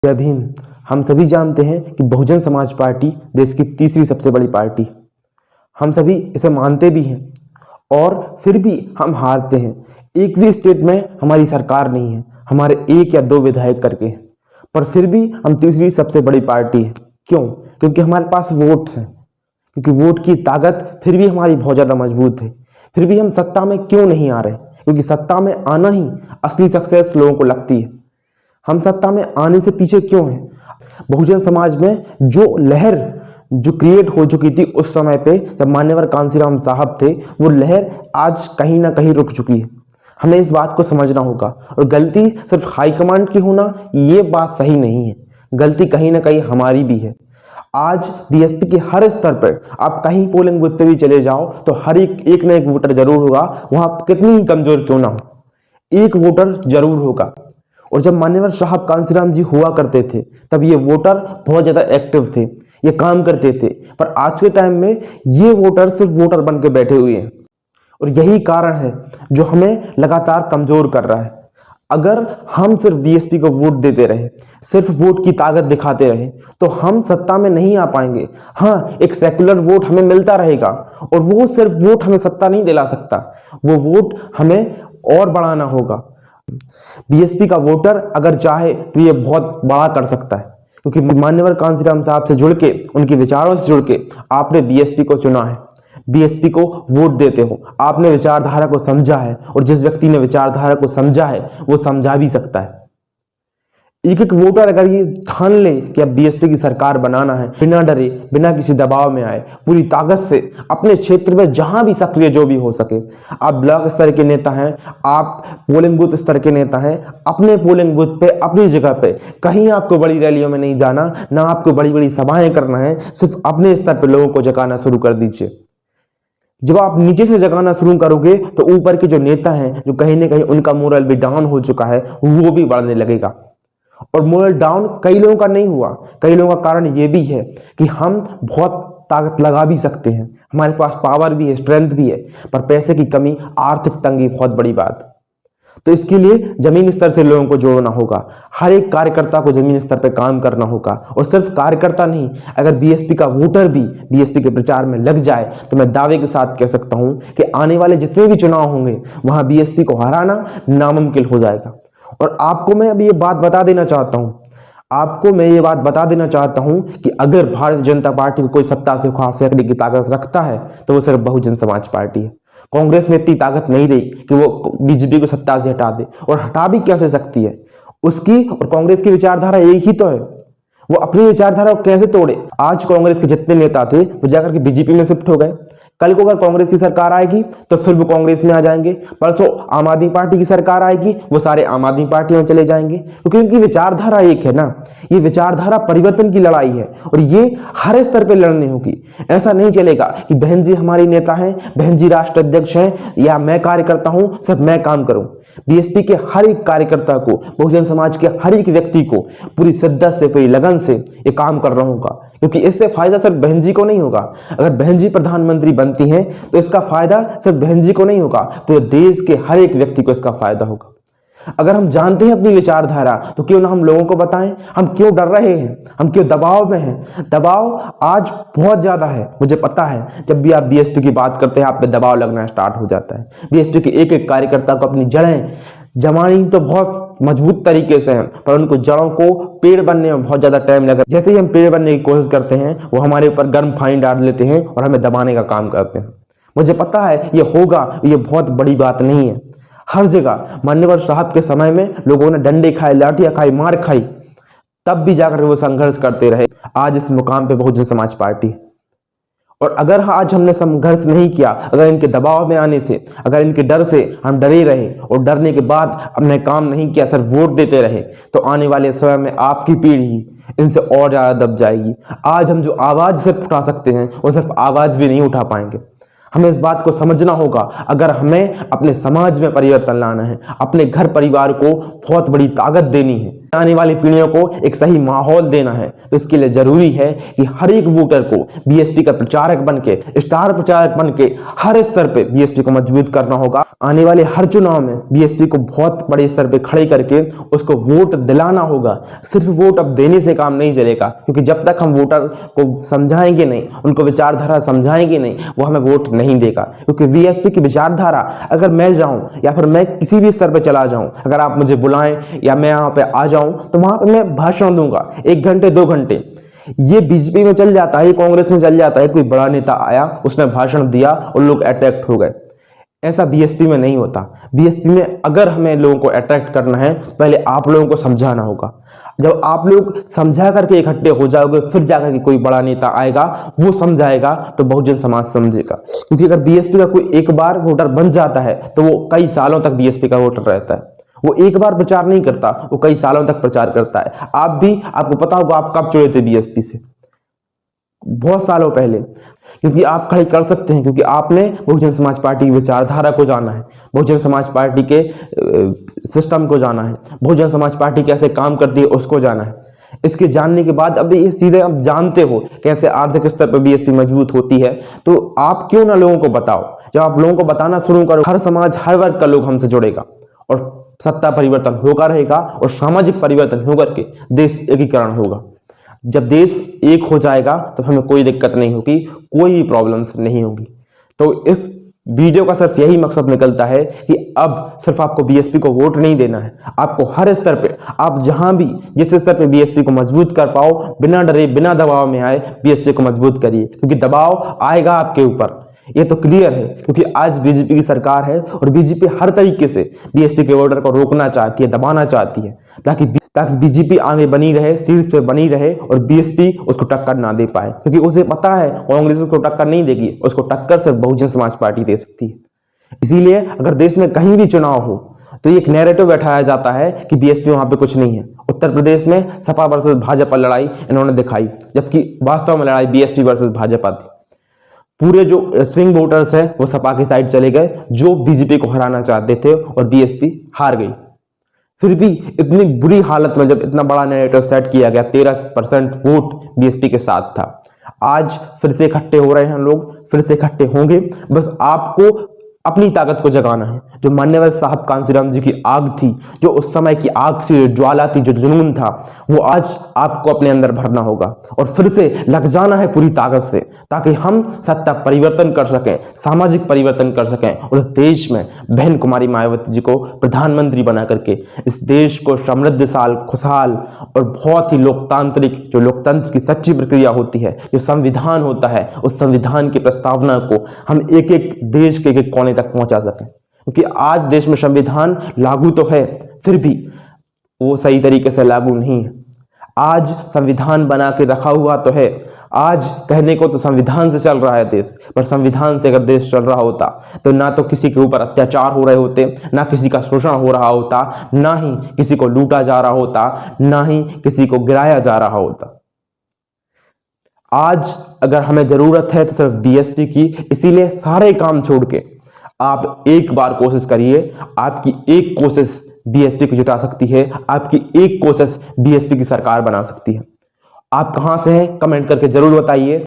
जय भीम। हम सभी जानते हैं कि बहुजन समाज पार्टी देश की तीसरी सबसे बड़ी पार्टी। हम सभी इसे मानते भी हैं और फिर भी हम हारते हैं। एक भी स्टेट में हमारी सरकार नहीं है, हमारे 1 या 2 विधायक करके हैं, पर फिर भी हम तीसरी सबसे बड़ी पार्टी है। क्यों? क्योंकि हमारे पास वोट हैं, क्योंकि वोट की ताकत फिर भी हमारी बहुत ज़्यादा मजबूत है। फिर भी हम सत्ता में क्यों नहीं आ रहे? क्योंकि सत्ता में आना ही असली सक्सेस लोगों को लगती है। हम सत्ता में आने से पीछे क्यों हैं? बहुजन समाज में जो लहर जो क्रिएट हो चुकी थी उस समय पे जब मान्यवर कांसीराम साहब थे, वो लहर आज कहीं ना कहीं रुक चुकी है। हमें इस बात को समझना होगा और गलती सिर्फ हाईकमांड की होना ये बात सही नहीं है, गलती कहीं ना कहीं हमारी भी है। आज बीएसपी के हर स्तर पर आप कहीं पोलिंग बूथ पे भी चले जाओ तो हर एक ना एक वोटर जरूर होगा, वहां कितनी ही कमजोर क्यों ना हो, एक वोटर जरूर होगा। और जब मान्यवर साहब कांसीराम जी हुआ करते थे तब ये वोटर बहुत ज़्यादा एक्टिव थे, ये काम करते थे, पर आज के टाइम में ये वोटर सिर्फ वोटर बन के बैठे हुए हैं और यही कारण है जो हमें लगातार कमज़ोर कर रहा है। अगर हम सिर्फ बीएसपी को वोट देते रहे, सिर्फ वोट की ताकत दिखाते रहे तो हम सत्ता में नहीं आ पाएंगे। हाँ, एक सेकुलर वोट हमें मिलता रहेगा और वो सिर्फ वोट हमें सत्ता नहीं दिला सकता, वो वोट हमें और बढ़ाना होगा। बीएसपी का वोटर अगर चाहे तो ये बहुत बड़ा कर सकता है, क्योंकि मान्यवर कांसीराम साहब से जुड़ के, उनके विचारों से जुड़ के आपने बीएसपी को चुना है, बीएसपी को वोट देते हो, आपने विचारधारा को समझा है और जिस व्यक्ति ने विचारधारा को समझा है वो समझा भी सकता है। एक एक वोटर अगर ये ठान ले कि अब बीएसपी की सरकार बनाना है, बिना डरे, बिना किसी दबाव में आए, पूरी ताकत से अपने क्षेत्र में जहां भी सक्रिय जो भी हो सके, आप ब्लॉक स्तर के नेता हैं, आप पोलिंग बूथ स्तर के नेता हैं, अपने पोलिंग बूथ पे अपनी जगह पे, कहीं आपको बड़ी रैलियों में नहीं जाना, ना आपको बड़ी बड़ी सभाएं करना है, सिर्फ अपने स्तर पर लोगों को जगाना शुरू कर दीजिए। जब आप नीचे से जगाना शुरू करोगे तो ऊपर के जो नेता हैं, जो कहीं ना कहीं उनका मोरल भी डाउन हो चुका है, वो भी बढ़ने लगेगा। और मोरल डाउन कई लोगों का नहीं हुआ, कई लोगों का कारण ये भी है कि हम बहुत ताकत लगा भी सकते हैं, हमारे पास पावर भी है, स्ट्रेंथ भी है, पर पैसे की कमी, आर्थिक तंगी बहुत बड़ी बात। तो इसके लिए जमीन स्तर से लोगों को जोड़ना होगा, हर एक कार्यकर्ता को जमीन स्तर पर काम करना होगा। और सिर्फ कार्यकर्ता नहीं, अगर बीएसपी का वोटर भी बीएसपी के प्रचार में लग जाए तो मैं दावे के साथ कह सकता हूं कि आने वाले जितने भी चुनाव होंगे वहां बीएसपी को हराना नामुमकिन हो जाएगा। और आपको मैं अभी ये बात बता देना चाहता हूं, आपको मैं ये बात बता देना चाहता हूं कि अगर भारतीय जनता पार्टी को कोई सत्ता से उखाड़ फेंकने की ताकत रखता है तो वो सिर्फ बहुजन समाज पार्टी है। कांग्रेस में इतनी ताकत नहीं रही कि वो बीजेपी को सत्ता से हटा दे, और हटा भी कैसे सकती है? उसकी और कांग्रेस की विचारधारा एक ही तो है, वो अपनी विचारधारा को कैसे तोड़े? आज कांग्रेस के जितने नेता थे वो जाकर के बीजेपी में शिफ्ट हो गए, कल को अगर कांग्रेस की सरकार आएगी तो फिर वो कांग्रेस में आ जाएंगे, परसों आम आदमी पार्टी की सरकार आएगी वो सारे आम आदमी पार्टी में चले जाएंगे, क्योंकि उनकी विचारधारा एक है ना। ये विचारधारा परिवर्तन की लड़ाई है और ये हर स्तर पर लड़नी होगी। ऐसा नहीं चलेगा कि बहन जी हमारी नेता हैं, बहन जी राष्ट्र अध्यक्ष हैं, या मैं कार्यकर्ता हूं सिर्फ मैं काम करूं। बीएसपी के हर एक कार्यकर्ता को, बहुजन समाज के हर एक व्यक्ति को पूरी शिद्दत से, पूरी लगन से ये काम करना होगा, क्योंकि इससे फायदा सिर्फ बहन जी को नहीं होगा। अगर बहन जी प्रधानमंत्री बनती हैं तो इसका फायदा सिर्फ बहन जी को नहीं होगा, पूरे देश के हर एक व्यक्ति को इसका फायदा होगा। अगर हम जानते हैं अपनी विचारधारा तो क्यों ना हम लोगों को बताएं। हम क्यों डर रहे हैं? हम क्यों दबाव में हैं? दबाव आज बहुत ज्यादा है, मुझे पता है। जब भी आप बीएसपी की बात करते हैं आप पे दबाव लगना स्टार्ट हो जाता है। बीएसपी के एक एक कार्यकर्ता को अपनी जड़ें जमानी तो बहुत मजबूत तरीके से है, पर उनको जड़ों को पेड़ बनने में बहुत ज्यादा टाइम लगा। जैसे ही हम पेड़ बनने की कोशिश करते हैं वो हमारे ऊपर गर्म पानी डाल लेते हैं और हमें दबाने का काम करते हैं। मुझे पता है ये होगा, ये बहुत बड़ी बात नहीं है। हर जगह मान्यवर साहब के समय में लोगों ने डंडे खाए, लाठियां खाई, मार खाई, तब भी जाकर वो संघर्ष करते रहे। आज इस मुकाम पे बहुजन समाज पार्टी। और अगर आज हमने संघर्ष नहीं किया, अगर इनके दबाव में आने से, अगर इनके डर से हम डरे रहे और डरने के बाद हमने काम नहीं किया, सिर्फ वोट देते रहे, तो आने वाले समय में आपकी पीढ़ी इनसे और ज्यादा दब जाएगी। आज हम जो आवाज सिर्फ उठा सकते हैं वो सिर्फ आवाज भी नहीं उठा पाएंगे। हमें इस बात को समझना होगा, अगर हमें अपने समाज में परिवर्तन लाना है, अपने घर परिवार को बहुत बड़ी ताकत देनी है, आने वाली पीढ़ियों को एक सही माहौल देना है, तो इसके लिए जरूरी है कि हर एक वोटर को बीएसपी का प्रचारक बनके, स्टार प्रचारक बनके हर स्तर पे बीएसपी को मजबूत करना होगा। आने वाले हर चुनाव में बीएसपी को बहुत बड़े स्तर पे खड़े करके उसको वोट दिलाना होगा। सिर्फ वोट अब देने से काम नहीं चलेगा, क्योंकि जब तक हम वोटर को समझाएंगे नहीं, उनको विचारधारा समझाएंगे नहीं, वो हमें वोट नहीं देगा। क्योंकि बीएसपी की विचारधारा अगर मैं जाऊं या फिर मैं किसी भी स्तर पे चला जाऊं, अगर आप मुझे बुलाएं या मैं यहाँ पे आ जाऊं, तो वहां पे मैं भाषण दूंगा 1 घंटे 2 घंटे। ये बीजेपी में चल जाता है, कांग्रेस में चल जाता है, कोई बड़ा नेता आया, उसने भाषण दिया और लोग अट्रैक्ट हो गए। ऐसा बीएसपी में नहीं होता। बीएसपी में अगर हमें लोगों को अट्रैक्ट करना है, पहले आप लोगों को समझाना होगा। जब आप लोग समझा करके इकट्ठे हो जाओगे, फिर जाकर के कोई बड़ा नेता आएगा, वो समझाएगा, तो बहुजन समाज समझेगा। क्योंकि अगर बीएसपी का कोई एक बार वोटर बन जाता है तो वो कई सालों तक बीएसपी का वोटर रहता है। वो एक बार प्रचार नहीं करता, वो कई सालों तक प्रचार करता है। आपको पता होगा आप कब जुड़े थे बीएसपी से, बहुत सालों पहले। क्योंकि आप खड़े कर सकते हैं, क्योंकि आपने बहुजन समाज पार्टी की विचारधारा को जाना है, बहुजन समाज पार्टी के सिस्टम को जाना है, बहुजन समाज पार्टी कैसे काम करती है उसको जाना है। इसके जानने के बाद अब ये सीधे आप जानते हो कैसे आर्थिक स्तर पर बीएसपी मजबूत होती है, तो आप क्यों ना लोगों को बताओ। जब आप लोगों को बताना शुरू करो, हर समाज हर वर्ग का लोग हमसे जुड़ेगा और सत्ता परिवर्तन होगा रहेगा और सामाजिक परिवर्तन होकर के देश एकीकरण होगा। जब देश एक हो जाएगा तो हमें कोई दिक्कत नहीं होगी, कोई प्रॉब्लम्स नहीं होगी। तो इस वीडियो का सिर्फ यही मकसद निकलता है कि अब सिर्फ आपको बीएसपी को वोट नहीं देना है, आपको हर स्तर पे, आप जहां भी जिस स्तर पे बीएसपी को मजबूत कर पाओ, बिना डरे बिना दबाव में आए बीएसपी को मजबूत करिए। क्योंकि दबाव आएगा आपके ऊपर, ये तो क्लियर है। क्योंकि आज बीजेपी की सरकार है और बीजेपी हर तरीके से बीएसपी के वोटर को रोकना चाहती है, दबाना चाहती है, ताकि बीजेपी आगे बनी रहे, शीर्ष पे बनी रहे और बीएसपी उसको टक्कर ना दे पाए। क्योंकि उसे पता है कांग्रेस उसको टक्कर नहीं देगी, उसको टक्कर सिर्फ बहुजन समाज पार्टी दे सकती है। इसीलिए अगर देश में कहीं भी चुनाव हो तो एक नैरेटिव बैठाया जाता है कि बीएसपी वहां पे कुछ नहीं है। उत्तर प्रदेश में सपा वर्सेस भाजपा लड़ाई इन्होंने दिखाई, जबकि वास्तव में लड़ाई बीएसपी वर्सेस भाजपा थी। पूरे जो स्विंग वोटर्स हैं वो सपा की साइड चले गए, जो बीजेपी को हराना चाहते थे, और बीएसपी हार गई। फिर भी इतनी बुरी हालत में जब इतना बड़ा नैरेटिव सेट किया गया, 13% वोट बीएसपी के साथ था। आज फिर से इकट्ठे हो रहे हैं लोग, फिर से इकट्ठे होंगे। बस आपको अपनी ताकत को जगाना है। जो मान्यवर साहब कांसीराम जी की आग थी, जो उस समय की आग थी, जो ज्वाला थी, जो जुनून था, वो आज आपको अपने अंदर भरना होगा और फिर से लग जाना है पूरी ताकत से, ताकि हम सत्ता परिवर्तन कर सकें, सामाजिक परिवर्तन कर सकें और इस देश में बहन कुमारी मायावती जी को प्रधानमंत्री बना करके इस देश को समृद्धशाल, खुशहाल और बहुत ही लोकतांत्रिक, जो लोकतंत्र की सच्ची प्रक्रिया होती है, जो संविधान होता है, उस संविधान की प्रस्तावना को हम एक एक देश के एक कोने तक पहुंचा सकें। क्योंकि आज देश में संविधान लागू तो है, फिर भी वो सही तरीके से लागू नहीं है। आज संविधान बना के रखा हुआ तो है, आज कहने को तो संविधान से चल रहा है देश, पर संविधान से अगर देश चल रहा होता तो ना तो किसी के ऊपर अत्याचार हो रहे होते, ना किसी का शोषण हो रहा होता, ना ही किसी को लूटा जा रहा होता, ना ही किसी को गिराया जा रहा होता। आज अगर हमें जरूरत है तो सिर्फ बीएसपी की, इसीलिए सारे काम छोड़ के आप एक बार कोशिश करिए। आपकी एक कोशिश बीएसपी को जिता सकती है, आपकी एक कोशिश बीएसपी की सरकार बना सकती है। आप कहां से हैं कमेंट करके जरूर बताइए।